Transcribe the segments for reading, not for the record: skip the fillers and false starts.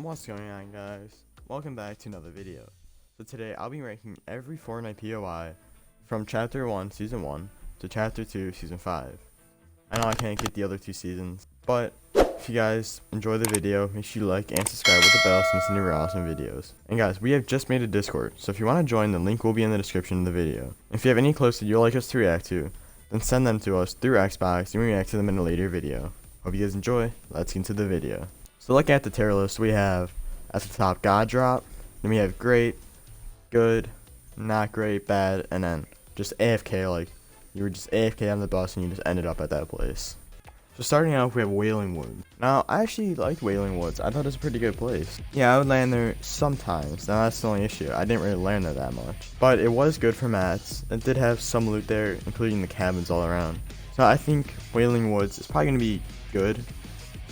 What's going on, guys? Welcome back to another video. So today I'll be ranking every Fortnite POI from Chapter 1 Season 1 to Chapter 2 Season 5. I know I can't get the other two seasons, but if you guys enjoy the video, make sure you like and subscribe with the bell so you miss any more awesome videos. And guys, we have just made a Discord, so if you want to join, the link will be in the description of the video. If you have any clips that you'd like us to react to, then send them to us through Xbox and we react to them in a later video. Hope you guys enjoy. Let's get into the video. So looking at the tier list, we have at the top God Drop, then we have great, good, not great, bad, and then just AFK, like you were just AFK on the bus and you just ended up at that place. So starting out, we have Wailing Wood. Now I actually liked Wailing Woods. I thought it was a pretty good place. Yeah, I would land there sometimes. Now that's the only issue. I didn't really land there that much, but it was good for mats. It did have some loot there, including the cabins all around. So I think Wailing Woods is probably gonna be good.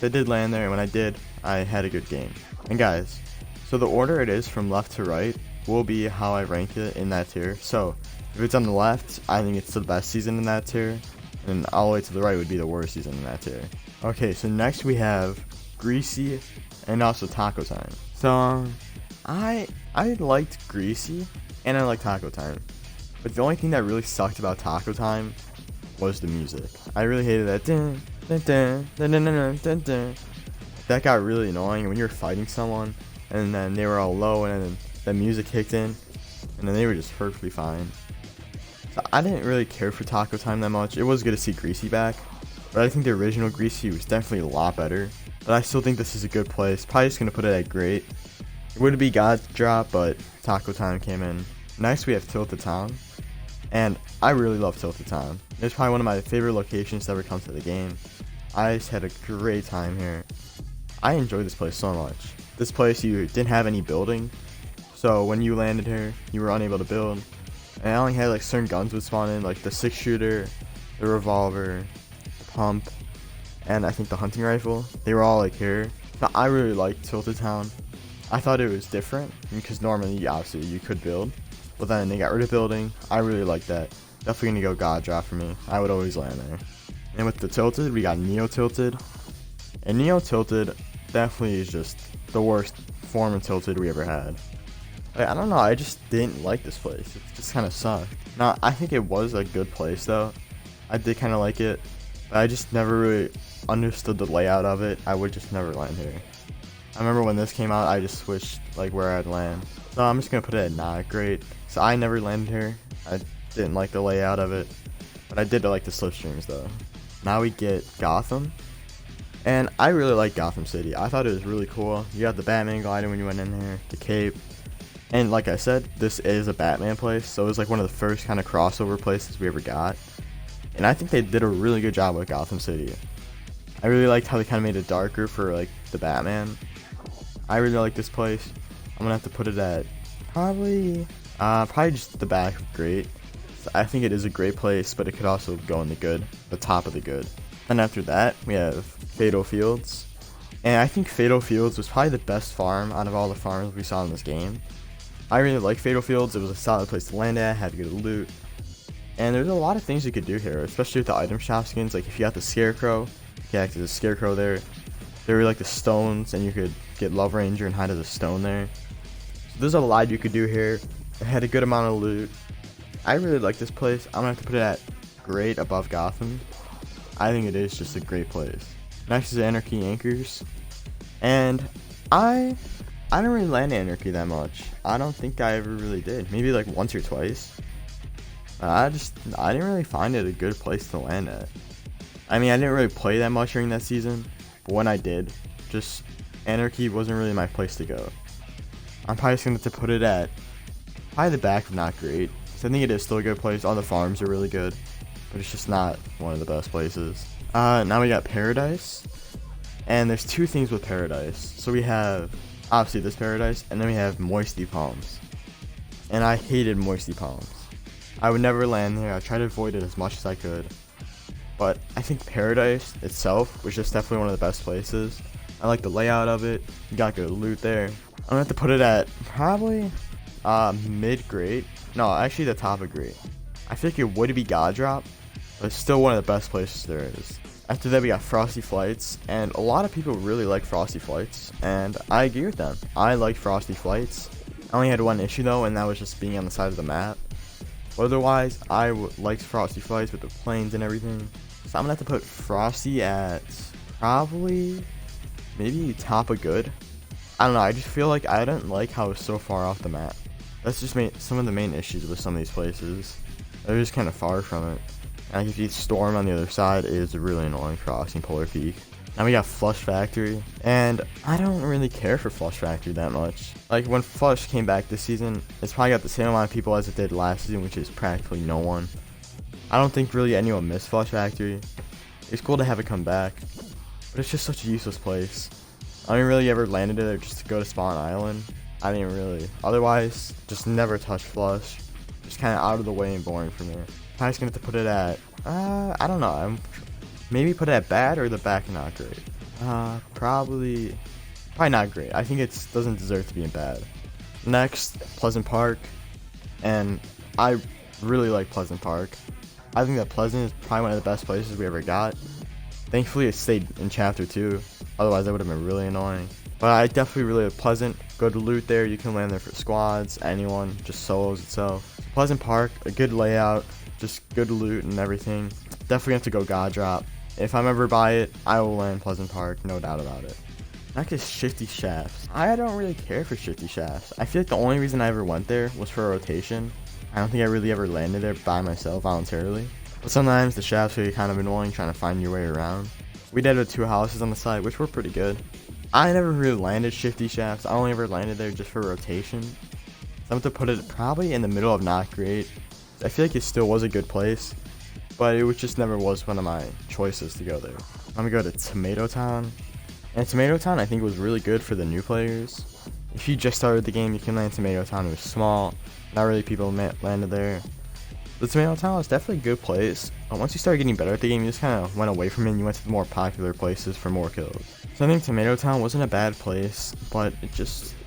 I did land there, and when I did, I had a good game. And guys, so the order it is from left to right will be how I rank it in that tier. So if it's on the left, I think it's the best season in that tier, and all the way to the right would be the worst season in that tier. Okay, so next we have Greasy and also Taco Time. So I liked Greasy and I liked Taco Time, but the only thing that really sucked about Taco Time was the music. I really hated that. That got really annoying when you were fighting someone and then they were all low and then the music kicked in and then they were just perfectly fine. So I didn't really care for Taco Time that much. It was good to see Greasy back, but I think the original Greasy was definitely a lot better. But I still think this is a good place. Probably just gonna put it at great. It would be God's Drop, but Taco Time came in. Next we have Tilted Town, and I really love Tilted Town. It's probably one of my favorite locations to ever come to the game. I just had a great time here. I enjoyed this place so much. This place, you didn't have any building, so when you landed here, you were unable to build. And I only had like certain guns would spawn in, like the 6-shooter, the revolver, the pump, and I think the hunting rifle. They were all like here. But I really liked Tilted Town. I thought it was different because normally, obviously, you could build, but then they got rid of building. I really liked that. Definitely gonna go God Drop for me. I would always land there. And with the Tilted, we got Neo Tilted. And Neo Tilted definitely is just the worst form of Tilted we ever had. Like, I don't know, I just didn't like this place. It just kind of sucked. Now, I think it was a good place though. I did kind of like it, but I just never really understood the layout of it. I would just never land here. I remember when this came out, I just switched like where I'd land. So I'm just gonna put it at not great. So I never landed here. I didn't like the layout of it, but I did like the slipstreams though. Now we get Gotham, and I really like Gotham City. I thought it was really cool. You got the Batman glider when you went in here, the cape, and like I said, this is a Batman place, so it was like one of the first kind of crossover places we ever got, and I think they did a really good job with Gotham City. I really liked how they kind of made it darker for like the Batman. I really like this place. I'm gonna have to put it at probably just the back of great. I think it is a great place, but it could also go in the good, the top of the good. And after that, we have Fatal Fields. And I think Fatal Fields was probably the best farm out of all the farms we saw in this game. I really like Fatal Fields. It was a solid place to land at, had good loot. And there's a lot of things you could do here, especially with the item shop skins. Like if you got the Scarecrow, you could act as a Scarecrow there. There were like the stones, and you could get Love Ranger and hide as a stone there. So there's a lot you could do here. It had a good amount of loot. I really like this place. I'm gonna have to put it at great above Gotham. I think it is just a great place. Next is Anarchy Anchors, and I don't really land Anarchy that much. I don't think I ever really did. Maybe like once or twice. I didn't really find it a good place to land at. I mean, I didn't really play that much during that season, but when I did, just Anarchy wasn't really my place to go. I'm probably just gonna have to put it at probably the back of not great. So I think it is still a good place. All the farms are really good, but it's just not one of the best places. Now we got Paradise, and there's two things with Paradise. So we have obviously this Paradise, and then we have Moisty Palms. And I hated Moisty Palms. I would never land there. I tried to avoid it as much as I could, but I think Paradise itself was just definitely one of the best places. I like the layout of it. You got good loot there. I'm gonna have to put it at probably mid-grade. No, actually the top of great. I think it would be God Drop, but it's still one of the best places there is. After that we got Frosty Flights, and a lot of people really like Frosty Flights, and I agree with them. I like Frosty Flights. I only had one issue though, and that was just being on the side of the map. But otherwise, I liked Frosty Flights with the planes and everything. So I'm gonna have to put Frosty at probably maybe top of good. I don't know, I just feel like I didn't like how it was so far off the map. That's just some of the main issues with some of these places. They're just kind of far from it. Like if you storm on the other side, it is really annoying crossing Polar Peak. Now we got Flush Factory, and I don't really care for Flush Factory that much. Like when Flush came back this season, it's probably got the same amount of people as it did last season, which is practically no one. I don't think really anyone missed Flush Factory. It's cool to have it come back, but it's just such a useless place. I only really ever landed there just to go to Spawn Island. I didn't really. Otherwise, just never touch Flush. Just kind of out of the way and boring for me. I'm just gonna have to put it at, I don't know. Maybe put it at bad or the back not great. Probably not great. I think it doesn't deserve to be in bad. Next, Pleasant Park, and I really like Pleasant Park. I think that Pleasant is probably one of the best places we ever got. Thankfully, it stayed in Chapter 2. Otherwise, that would have been really annoying. But I definitely really like Pleasant. Good loot there. You can land there for squads, anyone, just solos itself. Pleasant Park, a good layout, just good loot and everything. Definitely have to go God Drop. If I'm ever by it, I will land Pleasant Park, no doubt about it. Next is Shifty Shafts. I don't really care for Shifty Shafts. I feel like the only reason I ever went there was for a rotation. I don't think I really ever landed there by myself voluntarily. But sometimes the shafts are kind of annoying trying to find your way around. We did have 2 houses on the side, which were pretty good. I never really landed Shifty Shafts. I only ever landed there just for rotation. So I'm going to put it probably in the middle of not great. I feel like it still was a good place, but it just never was one of my choices to go there. I'm going to go to Tomato Town. And Tomato Town I think was really good for the new players. If you just started the game, you can land Tomato Town. It was small. Not really people landed there. The Tomato Town was definitely a good place. Once you started getting better at the game, you just kind of went away from it and you went to the more popular places for more kills. So I think Tomato Town wasn't a bad place, but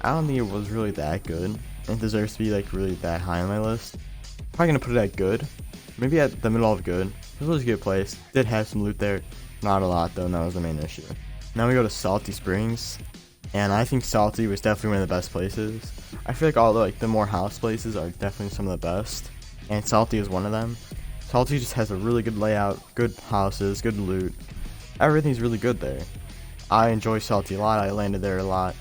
I don't think it was really that good. It deserves to be like really that high on my list. Probably gonna put it at good. Maybe at the middle of good. It was a good place. Did have some loot there. Not a lot though, and that was the main issue. Now we go to Salty Springs. And I think Salty was definitely one of the best places. I feel like all the more house places are definitely some of the best. And Salty is one of them. Salty just has a really good layout, good houses, good loot. Everything's really good there. I enjoy Salty a lot. I landed there a lot.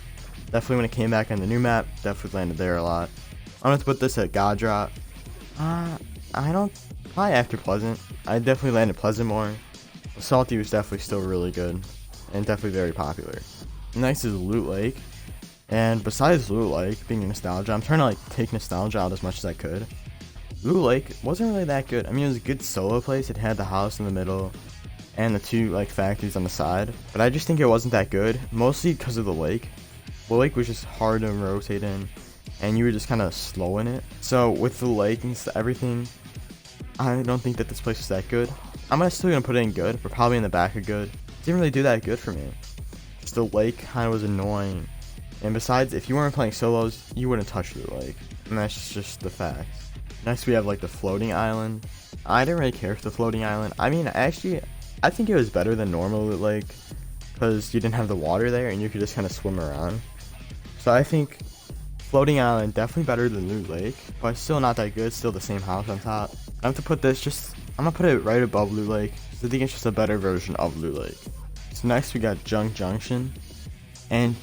Definitely when it came back on the new map, definitely landed there a lot. I'm going to put this at God Drop. Probably after Pleasant. I definitely landed Pleasant more. But Salty was definitely still really good. And definitely very popular. Next is Loot Lake. And besides Loot Lake being nostalgia, I'm trying to take nostalgia out as much as I could. Loot Lake wasn't really that good. I mean, it was a good solo place. It had the house in the middle and the 2 factories on the side. But I just think it wasn't that good, mostly because of the lake. The lake was just hard to rotate in, and you were just kind of slow in it. So with the lake and everything, I don't think that this place is that good. I'm still going to put it in good, but probably in the back of good. It didn't really do that good for me. Just the lake kind of was annoying. And besides, if you weren't playing solos, you wouldn't touch the lake. And that's just the fact. Next we have the floating island. I didn't really care for the floating island. I mean, actually, I think it was better than normal Loot Lake because you didn't have the water there and you could just kind of swim around. So I think floating island definitely better than Loot Lake, but still not that good. Still the same house on top. I have to put this I'm gonna put it right above Loot Lake. So I think it's just a better version of Loot Lake. So next we got Junk Junction, and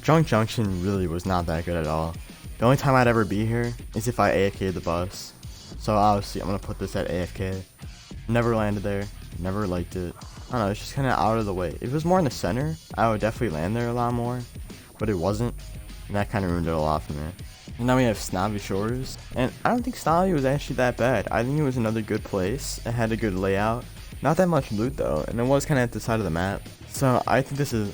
Junk Junction really was not that good at all. The only time I'd ever be here is if I AFK'd the bus. So obviously I'm going to put this at AFK. Never landed there. Never liked it. I don't know, it's just kind of out of the way. If it was more in the center, I would definitely land there a lot more. But it wasn't. And that kind of ruined it a lot for me. And now we have Snobby Shores. And I don't think Snobby was actually that bad. I think it was another good place. It had a good layout. Not that much loot though. And it was kind of at the side of the map. So I think this is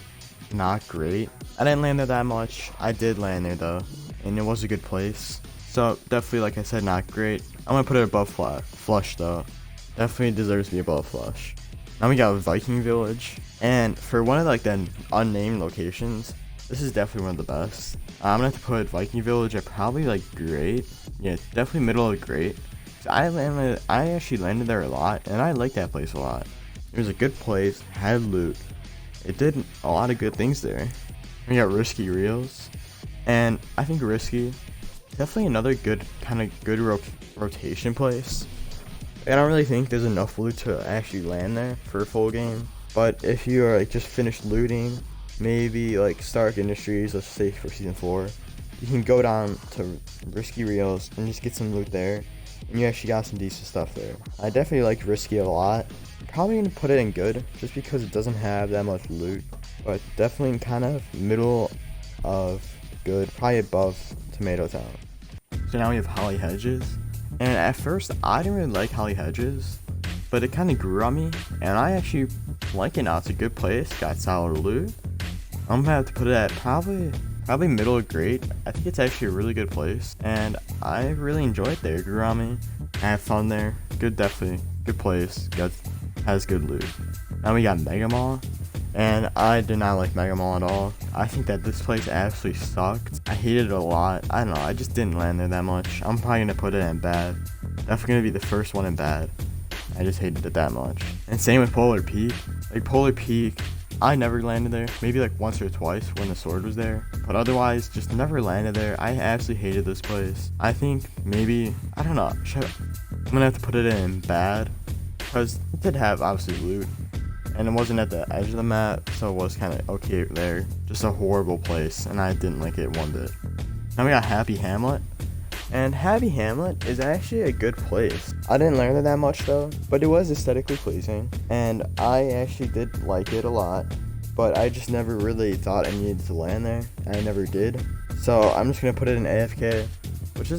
not great. I didn't land there that much. I did land there though. And it was a good place. So definitely, like I said, not great. I'm gonna put it above Flush though. Definitely deserves to be above Flush. Now we got Viking Village, and for one of the unnamed locations, this is definitely one of the best. I'm gonna have to put Viking Village at probably great. Yeah, definitely middle of great. So I actually landed there a lot, and I like that place a lot. It was a good place, had loot. It did a lot of good things there. We got Risky Reels, and I think Risky, definitely another good rotation place. I don't really think there's enough loot to actually land there for a full game. But if you are like just finished looting, maybe like Stark Industries, let's say for season 4, you can go down to Risky Reels and just get some loot there, and you actually got some decent stuff there. I definitely like Risky a lot. Probably gonna put it in good just because it doesn't have that much loot, but definitely kind of middle of good, probably above Tomato Town. So now we have Holly Hedges, and at first I didn't really like Holly Hedges, but it kind of grew on me, and I actually like it now. It's a good place, got solid loot. I'm gonna have to put it at probably middle of great. I think it's actually a really good place, and I really enjoy it there. It grew on me, I have fun there. Definitely good place, has good loot. Now we got Mega Mall, and I did not like Mega Mall at all. I think that this place absolutely sucked. I hated it a lot. I don't know, I just didn't land there that much. I'm probably gonna put it in bad. Definitely gonna be the first one in bad. I just hated it that much. And same with Polar Peak. Like Polar Peak, I never landed there. Maybe like once or twice when the sword was there, but otherwise just never landed there. I absolutely hated this place. I think maybe, I don't know, I'm gonna have to put it in bad, because it did have obviously loot, and it wasn't at the edge of the map, so it was kind of okay there. Just a horrible place, and I didn't like it one bit. Now we got Happy Hamlet, and Happy Hamlet is actually a good place. I didn't learn it that much though, but it was aesthetically pleasing, and I actually did like it a lot, but I just never really thought I needed to land there. I never did. So I'm just gonna put it in AFK, which it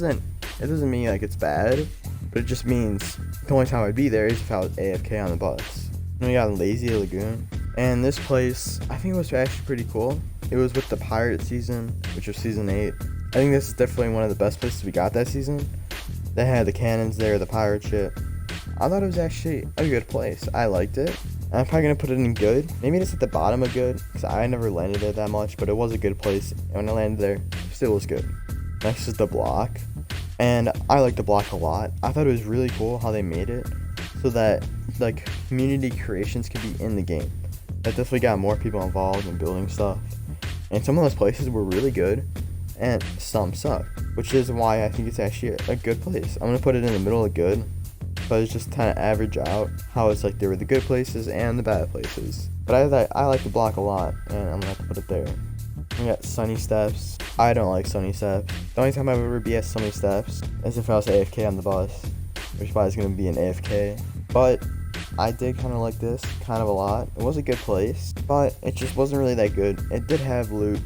doesn't mean like it's bad, but it just means the only time I'd be there is if I was AFK on the bus. Then we got Lazy Lagoon, and this place I think was actually pretty cool. It was with the pirate season, which was season 8. I think this is definitely one of the best places we got that season. They had the cannons there, the pirate ship. I thought it was actually a good place. I liked it. I'm probably gonna put it in good. Maybe it's at the bottom of good, because I never landed there that much, but it was a good place. And when I landed there, it still was good. Next is the block, and I like the block a lot. I thought it was really cool how they made it so that like community creations could be in the game. That definitely got more people involved in building stuff. And some of those places were really good, and some suck, which is why I think it's actually a good place. I'm gonna put it in the middle of good, but it's just kind of average out how it's like there were the good places and the bad places. But I like the block a lot, and I'm gonna have to put it there. We got Sunny Steps. I don't like Sunny Steps. The only time I would ever be at Sunny Steps is if I was AFK on the bus, which probably is gonna be an AFK. But I did kind of like this kind of a lot. It was a good place, but it just wasn't really that good. It did have loot,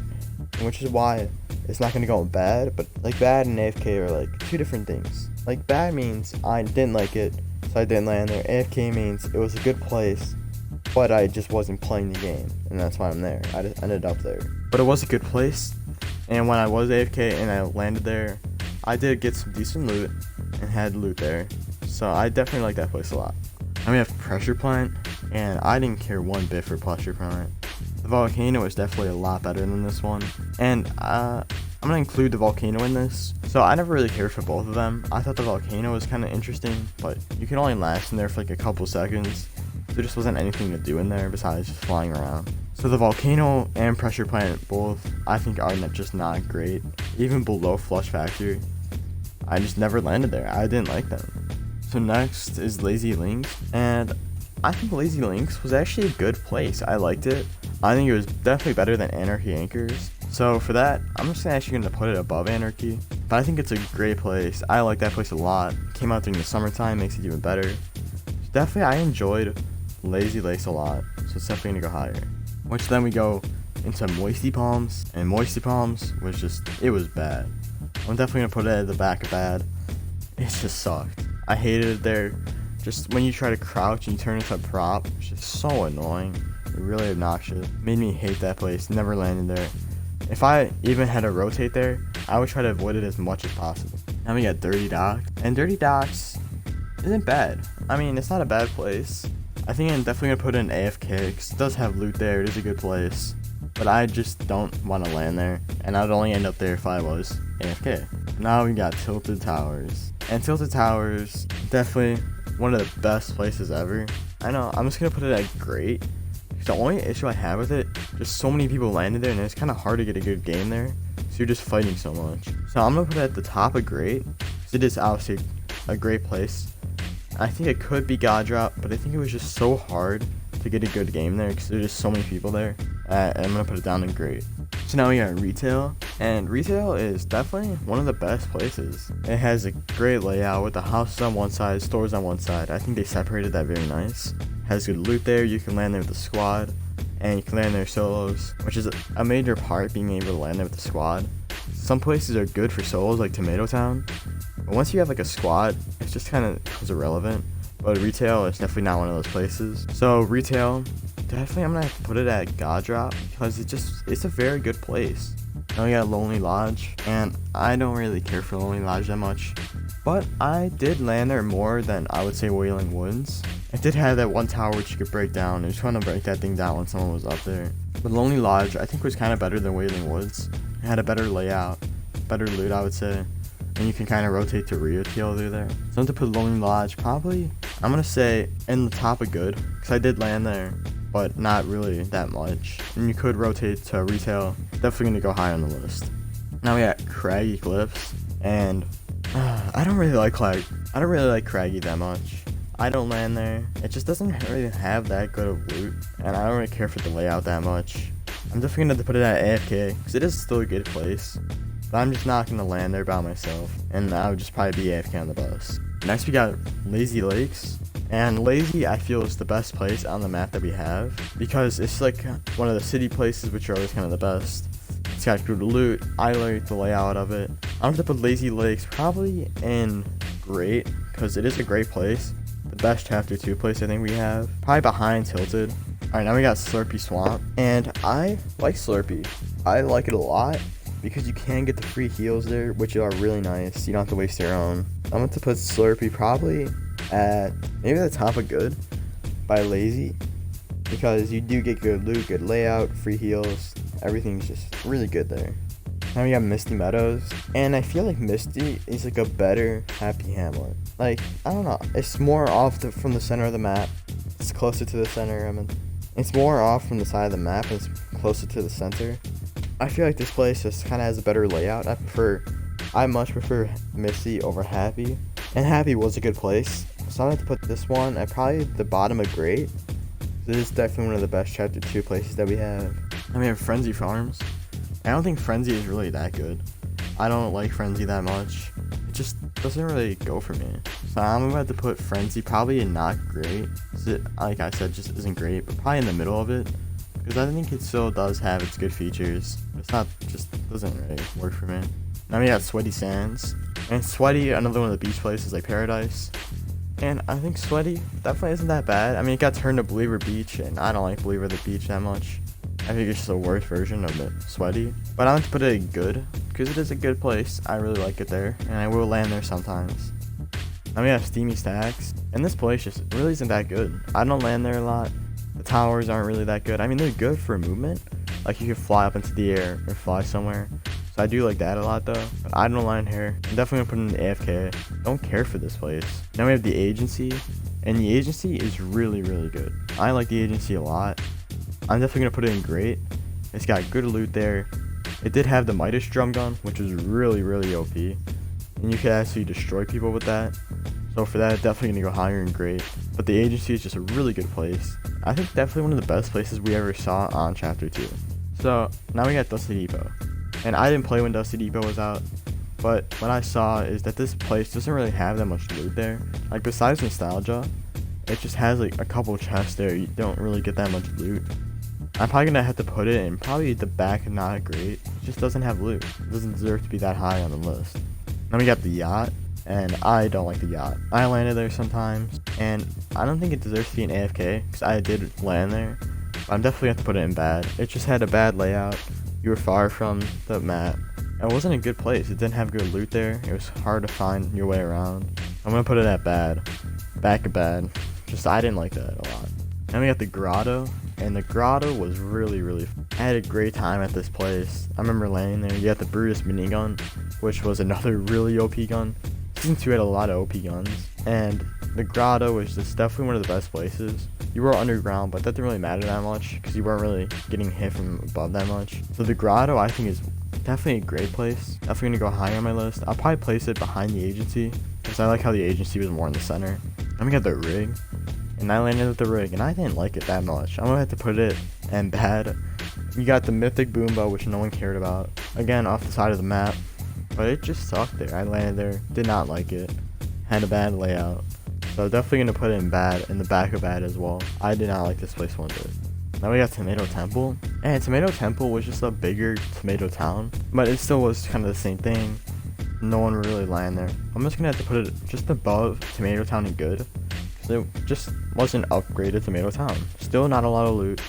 which is why it's not gonna go in bad. But like bad and AFK are like two different things. Like bad means I didn't like it, so I didn't land there. AFK means it was a good place, but I just wasn't playing the game, and that's why I'm there. I just ended up there. But it was a good place, and when I was AFK and I landed there, I did get some decent loot and had loot there. So I definitely like that place a lot. Now we have Pressure Plant, and I didn't care one bit for Pressure Plant. The Volcano is definitely a lot better than this one, and I'm gonna include the Volcano in this. So I never really cared for both of them. I thought the Volcano was kind of interesting, but you can only last in there for like a couple seconds. There just wasn't anything to do in there besides just flying around. So the Volcano and Pressure Plant both, I think, are just not great. Even below Flush Factory, I just never landed there. I didn't like them. So next is Lazy Links, and I think Lazy Links was actually a good place. I liked it. I think it was definitely better than Anarchy Anchors. So for that, I'm just actually going to put it above Anarchy. But I think it's a great place. I like that place a lot. Came out during the summertime, makes it even better. So definitely, I enjoyed Lazy Lakes a lot. So it's definitely going to go higher. Which then we go into Moisty Palms. And Moisty Palms was just, it was bad. I'm definitely going to put it at the back of bad. It just sucked. I hated it there. Just when you try to crouch and you turn into a prop, it's just so annoying. Really obnoxious. Made me hate that place. Never landed there. If I even had to rotate there, I would try to avoid it as much as possible. Now we got Dirty Docks, and Dirty Docks isn't bad. I mean, it's not a bad place. I think I'm definitely gonna put it in AFK because it does have loot there. It is a good place, but I just don't want to land there, and I'd only end up there if I was AFK. Now we got Tilted Towers, and Tilted Towers definitely one of the best places ever. I know, I'm just gonna put it at great. The only issue I have with it, just so many people landed there, and it's kind of hard to get a good game there. So you're just fighting so much. So I'm gonna put it at the top of great, because it is obviously a great place. I think it could be God Drop, but I think it was just so hard to get a good game there because there's just so many people there. And I'm gonna put it down in great. So now we got retail, and retail is definitely one of the best places. It has a great layout with the houses on one side, stores on one side. I think they separated that very nice. Has good loot there. You can land there with the squad, and you can land there solos, which is a major part, being able to land there with the squad. Some places are good for solos, like Tomato Town, but once you have like a squad, it just kind of becomes irrelevant. But retail is definitely not one of those places. So retail, definitely I'm gonna have to put it at God Drop because it's a very good place. Now we got Lonely Lodge, and I don't really care for Lonely Lodge that much, but I did land there more than I would say Wailing Woods. It did have that one tower which you could break down. I just want to break that thing down when someone was up there. But Lonely Lodge I think was kind of better than Wailing Woods. It had a better layout, better loot I would say, and you can kind of rotate to retail through there. So I'm to put Lonely Lodge probably, I'm gonna say in the top of good, because I did land there, but not really that much. And you could rotate to retail, definitely gonna go high on the list. Now we got Craggy Cliffs, and I don't really like Craggy that much. I don't land there. It just doesn't really have that good of loot, and I don't really care for the layout that much. I'm definitely gonna have to put it at AFK, because it is still a good place. But I'm just not gonna land there by myself, and I would just probably be AFK on the bus. Next we got Lazy Lakes, and Lazy I feel is the best place on the map that we have, because it's like one of the city places which are always kind of the best. It's got good loot. I like the layout of it. I'm gonna put Lazy Lakes probably in great, because it is a great place. The best chapter 2 place I think we have, probably behind Tilted. Alright, now we got Slurpy Swamp, and I like Slurpy. I like it a lot because you can get the free heals there, which are really nice. You don't have to waste your own. I'm going to put Slurpy probably at maybe the top of good by Lazy, because you do get good loot, good layout, free heals. Everything's just really good there. Now we got Misty Meadows, and I feel like Misty is like a better Happy Hamlet. Like, I don't know, it's more off from the center of the map. It's closer to the center. It's more off from the side of the map, and it's closer to the center. I feel like this place just kind of has a better layout. I much prefer Misty over Happy, and Happy was a good place. So I'm going to put this one at probably the bottom of great. This is definitely one of the best chapter 2 places that we have. And we have Frenzy Farms. I don't think Frenzy is really that good. I don't like Frenzy that much. It just doesn't really go for me. So I'm about to put Frenzy probably in not great. Like I said, just isn't great, but probably in the middle of it, because I think it still does have its good features. It's not, just doesn't really work for me. Now we got Sweaty Sands, and Sweaty, another one of the beach places like Paradise. And I think Sweaty definitely isn't that bad. I mean, it got turned to Believer Beach, and I don't like Believer the Beach that much. I think it's just a worse version of the Sweaty. But I'm going to put it in good, because it is a good place. I really like it there, and I will land there sometimes. Now we have Steamy Stacks, and this place just really isn't that good. I don't land there a lot. The towers aren't really that good. I mean, they're good for movement. Like, you can fly up into the air or fly somewhere. So I do like that a lot though. But I don't land here. I'm definitely gonna put it in AFK. Don't care for this place. Now we have the Agency. And the Agency is really, really good. I like the Agency a lot. I'm definitely gonna put it in great. It's got good loot there. It did have the Midas drum gun, which was really, really OP. And you could actually destroy people with that. So for that, definitely gonna go higher in great. But the Agency is just a really good place. I think definitely one of the best places we ever saw on Chapter 2. So now we got Dusty Depot. And I didn't play when Dusty Depot was out, but what I saw is that this place doesn't really have that much loot there. Like, besides Nostalgia, it just has like a couple chests there. You don't really get that much loot. I'm probably gonna have to put it in probably the back and not great. It just doesn't have loot. It doesn't deserve to be that high on the list. Then we got the Yacht, and I don't like the Yacht. I landed there sometimes, and I don't think it deserves to be an AFK, because I did land there. But I'm definitely gonna have to put it in bad. It just had a bad layout. You were far from the map. It wasn't a good place. It didn't have good loot there. It was hard to find your way around. I'm gonna put it at bad. Back of bad. Just, I didn't like that a lot. Then we got the Grotto, and the Grotto was really, really I had a great time at this place. I remember landing there. You got the Brutus minigun, which was another really OP gun. Season 2 had a lot of OP guns, and The grotto was just definitely one of the best places. You were underground, but that didn't really matter that much because you weren't really getting hit from above that much. So the grotto, I think, is definitely a great place. Definitely gonna go high on my list. I'll probably place it behind the agency because I like how the agency was more in the center. Then we got the rig, and I landed at the rig, and I didn't like it that much. I'm gonna have to put it in bad. You got the mythic boomba, which no one cared about. Again, off the side of the map, but it just sucked there. I landed there, did not like it, had a bad layout. So definitely gonna put it in bad, in the back of bad as well. I did not like this place one bit. Now we got Tomato Temple, and Tomato Temple was just a bigger tomato town, but it still was kind of the same thing. No one would really land there. I'm just gonna have to put it just above Tomato Town and good, because it just wasn't upgraded Tomato Town. Still not a lot of loot,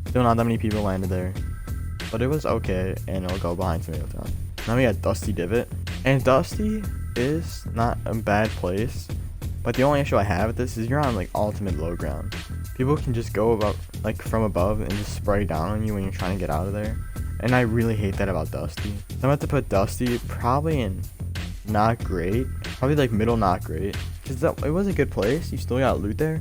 still not that many people landed there, but it was okay, and it'll go behind Tomato Town. Now we got Dusty Divot, and Dusty is not a bad place, but the only issue I have with this is you're on like ultimate low ground. People can just go about like from above and just spray down on you when you're trying to get out of there, and I really hate that about Dusty. So I'm about to put Dusty probably in not great, probably like middle not great, because it was a good place. You still got loot there,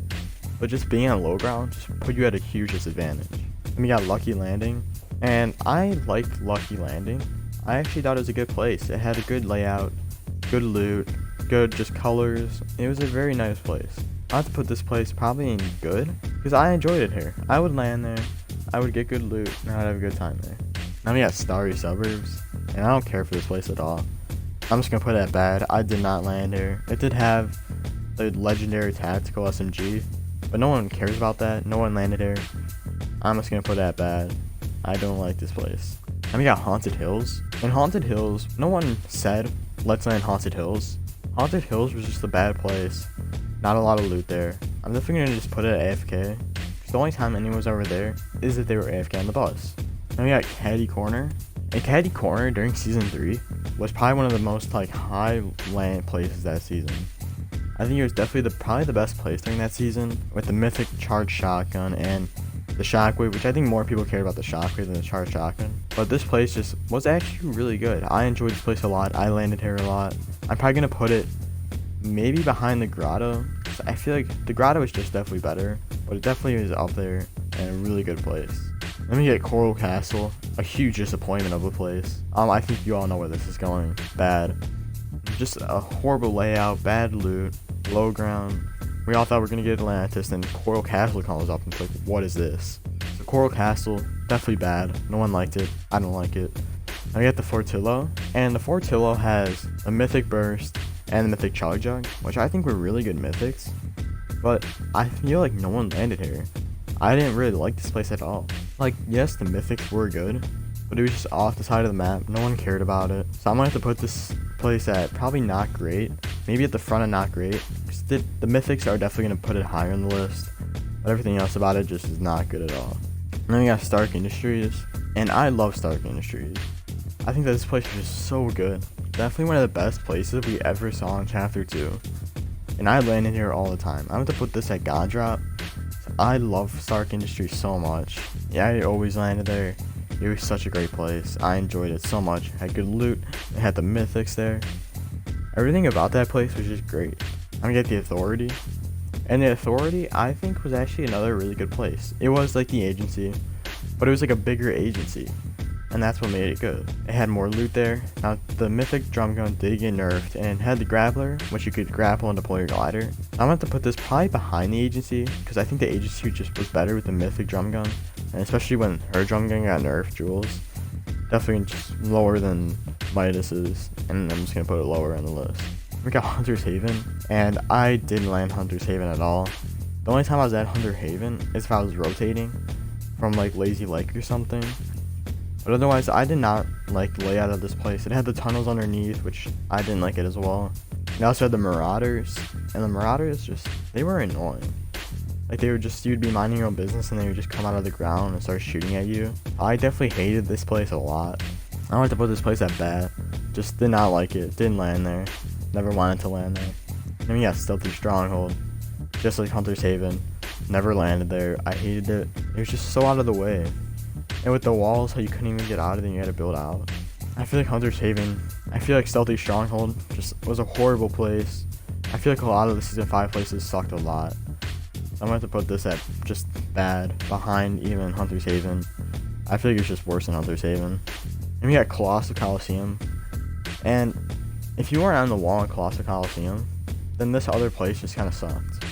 but just being on low ground just put you at a huge disadvantage. Then we got Lucky Landing, and I liked Lucky Landing. I actually thought it was a good place. It had a good layout, good loot, good just colors. It was a very nice place. I have to put this place probably in good because I enjoyed it here. I would land there, I would get good loot, and I'd have a good time there. Now we got Starry Suburbs, and I don't care for this place at all. I'm just gonna put it at bad. I did not land here. It did have the legendary tactical SMG, but no one cares about that. No one landed here. I'm just gonna put it at bad. I don't like this place. Then we got Haunted Hills. In Haunted Hills, no one said, let's land Haunted Hills. Haunted Hills was just a bad place. Not a lot of loot there. I'm definitely gonna just put it at AFK. Cause the only time anyone was over there is if they were AFK on the bus. Then we got Caddy Corner. And Caddy Corner during season 3 was probably one of the most like high land places that season. I think it was definitely probably the best place during that season with the mythic charged shotgun and the shockwave, which I think more people cared about the shockwave than the charged shotgun. But this place just was actually really good. I enjoyed this place a lot. I landed here a lot. I'm probably gonna put it maybe behind the grotto. I feel like the grotto is just definitely better, but it definitely is up there and a really good place. Then we get Coral Castle, a huge disappointment of a place. I think you all know where this is going. Bad. Just a horrible layout, bad loot, low ground. We all thought we were gonna get Atlantis, and Coral Castle comes up and it's like, what is this? So Coral Castle, definitely bad. No one liked it. I don't like it. Then we got the Fortillo, and the Fortillo has a Mythic Burst and the Mythic Chug Jug, which I think were really good mythics, but I feel like no one landed here. I didn't really like this place at all. Like, yes, the mythics were good, but it was just off the side of the map. No one cared about it. So I'm gonna have to put this place at probably not great, maybe at the front of not great, because the mythics are definitely gonna put it higher on the list, but everything else about it just is not good at all. And then we got Stark Industries, and I love Stark Industries. I think that this place is just so good. Definitely one of the best places we ever saw in Chapter 2. And I landed here all the time. I'm going to put this at God Drop. I love Stark Industries so much. Yeah, I always landed there. It was such a great place. I enjoyed it so much. It had good loot. It had the mythics there. Everything about that place was just great. I'm going to get the Authority. And the Authority, I think, was actually another really good place. It was like the agency, but it was like a bigger agency. And that's what made it good. It had more loot there. Now, the mythic drum gun did get nerfed, and it had the grappler, which you could grapple and deploy your glider. I'm gonna have to put this probably behind the agency, because I think the agency just was better with the mythic drum gun, and especially when her drum gun got nerfed, Jules. Definitely just lower than Midas's, and I'm just gonna put it lower on the list. We got Hunter's Haven, and I didn't land Hunter's Haven at all. The only time I was at Hunter Haven is if I was rotating from like Lazy Lake or something. But otherwise, I did not like the layout of this place. It had the tunnels underneath, which I didn't like it as well. It also had the Marauders, and the Marauders just, they were annoying. Like, they were just, you'd be minding your own business and they would just come out of the ground and start shooting at you. I definitely hated this place a lot. I wanted to put this place at bad. Just did not like it. Didn't land there. Never wanted to land there. Then we got Stealthy Stronghold. Just like Hunter's Haven. Never landed there. I hated it. It was just so out of the way. And with the walls, how you couldn't even get out of it and you had to build out. I feel like Hunter's Haven, I feel like Stealthy Stronghold just was a horrible place. I feel like a lot of the season 5 places sucked a lot. So I'm going to have to put this at just bad, behind even Hunter's Haven. I feel like it's just worse than Hunter's Haven. And we got Colossal Coliseum. And if you weren't on the wall in Colossal Coliseum, then this other place just kind of sucked.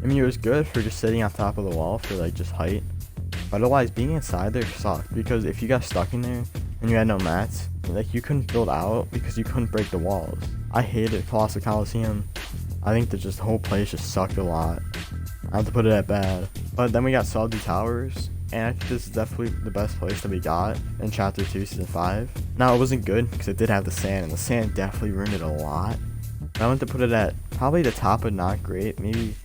I mean, it was good for just sitting on top of the wall for like just height. But otherwise, being inside there sucked, because if you got stuck in there and you had no mats, like you couldn't build out because you couldn't break the walls. I hated Colossal Coliseum. I think that just the whole place just sucked a lot. I have to put it at bad. But then we got Salty Towers, and I think this is definitely the best place that we got in Chapter 2, Season 5. Now, it wasn't good because it did have the sand, and the sand definitely ruined it a lot. But I want to put it at probably the top of not great, maybe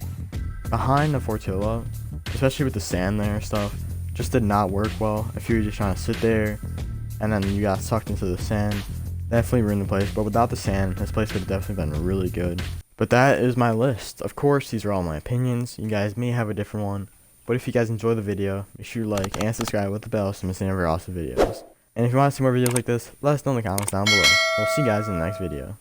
behind the Fortilla, especially with the sand there and stuff. Just did not work well. If you were just trying to sit there, and then you got sucked into the sand, definitely ruined the place. But without the sand, this place would have definitely been really good. But that is my list. Of course, these are all my opinions. You guys may have a different one. But if you guys enjoy the video, make sure you like and subscribe with the bell so you don't miss any of our awesome videos. And if you want to see more videos like this, let us know in the comments down below. We'll see you guys in the next video.